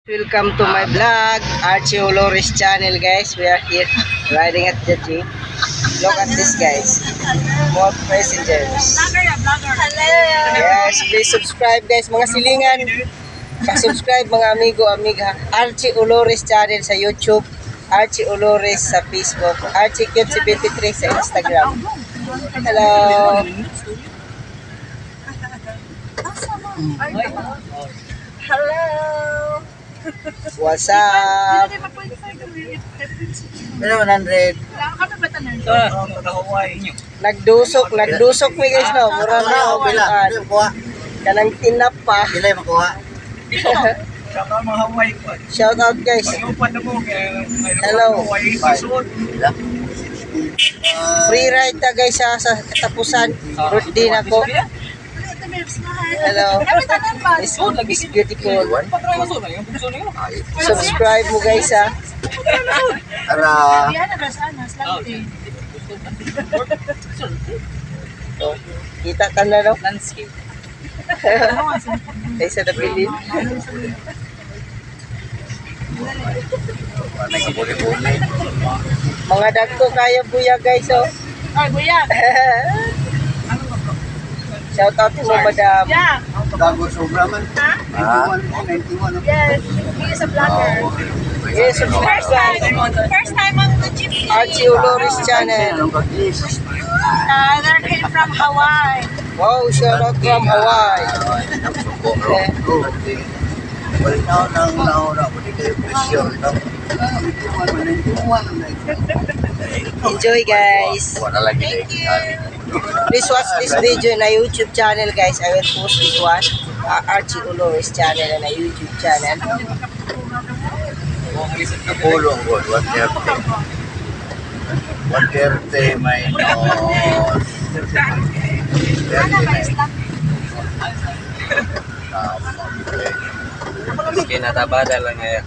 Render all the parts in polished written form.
Welcome to my vlog, Archie Olores channel guys. We are here riding at the jeep. Look at this guys. More passengers. Yes, please subscribe guys mga silingan. Pa-subscribe mga amigo, amiga. Archie Olores channel sa YouTube. Archie Olores sa Facebook. Archie Cute 73 sa Instagram. Hello. Hello! What's up? Pero 100. Nagdusok mi guys no. Mura na ako kanang tinap pa. Pila yung makuha? Shout out guys. Hello. Free ride ta guys sa katapusan. Birthday na ko. Hello. This is beautiful. Subscribe mo guys ha. Ara. Oh, kita ka na no? Landscape. Kaysa na bilin. Mga dagko kaya buya guys oh. Ay, buya. Shout out mo madam. Yeah. Bago sobra man. Ha? 91. Yes. He is a vlogger. Yes, subscribe guys. First time on the jeep. Archie Olores channel. They came from Hawaii. Wow, shout out from Hawaii. Enjoy guys. Thank you. Please watch this video na YouTube channel guys. I will post this one. Archie Olores channel na YouTube channel. Pulong ko, 130 minus 30. Kinatabada lang ngayon.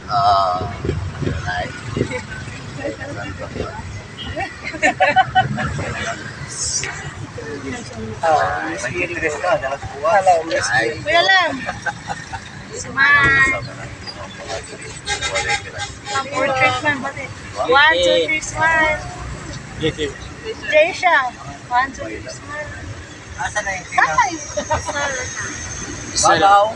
Hello, Miss Lee. Kuya Lam. Smile. Portrait man, bati. 1, 2, 3, smile. Jaysha. 1, 2, 3, smile. Tatay. Babaw.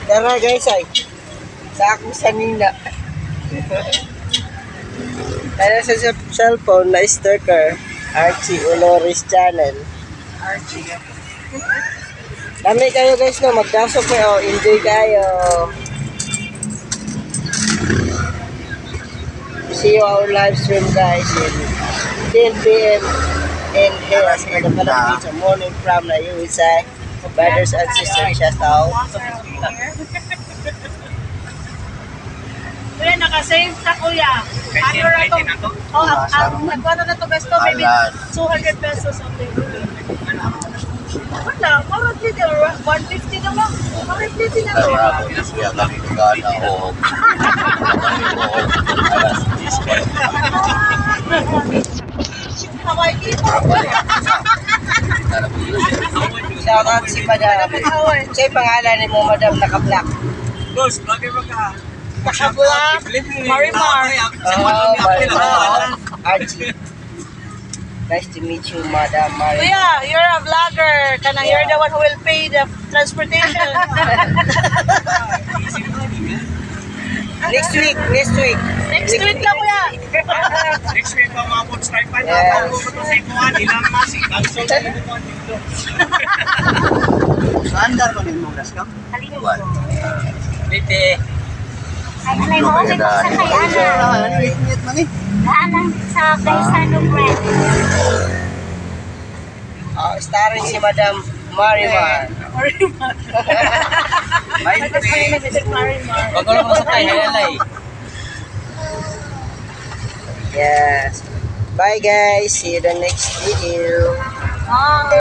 Tara guys ay. Sa ako sanina. Kaya sa cellphone na sticker. Archie Olores channel. Dami kayo guys no. Magdasok kayo. Enjoy kayo. See you our live stream guys in 10 p.m. in here in the Philippines morning from the USA. Brothers and sisters, shout out. Kuya, naka-save ka kuya. Ano na to? Oh, nagkano na to guys to? Maybe 200 pesos something. Wala, parang dito. 150 na lang. 150 na lang. Hawaii dito. Shout out si Madam. Siya yung pangalan ni mo, Madam, naka-black. Boss, vlogger mo ka. Naka-black. Marimar. Oh, Marimar. Archie. Nice to meet you, Madam Marimar. Kuya, you're a vlogger. Kanang you're the one who will pay the transportation. Next week. Next week lang kuya. Next week pa mga bots type pa. Yes. Ilang masik. Cancel na yung mga dito. Andar ko din mong laskam? Lite. Ay, alay mo, may sa kay Ana. Init man eh. Anang sa kay Sanong Red. Starring si Madam Marimar. Bago lang mo sa tayo, hayalay. Yes. Bye guys. See you the next video.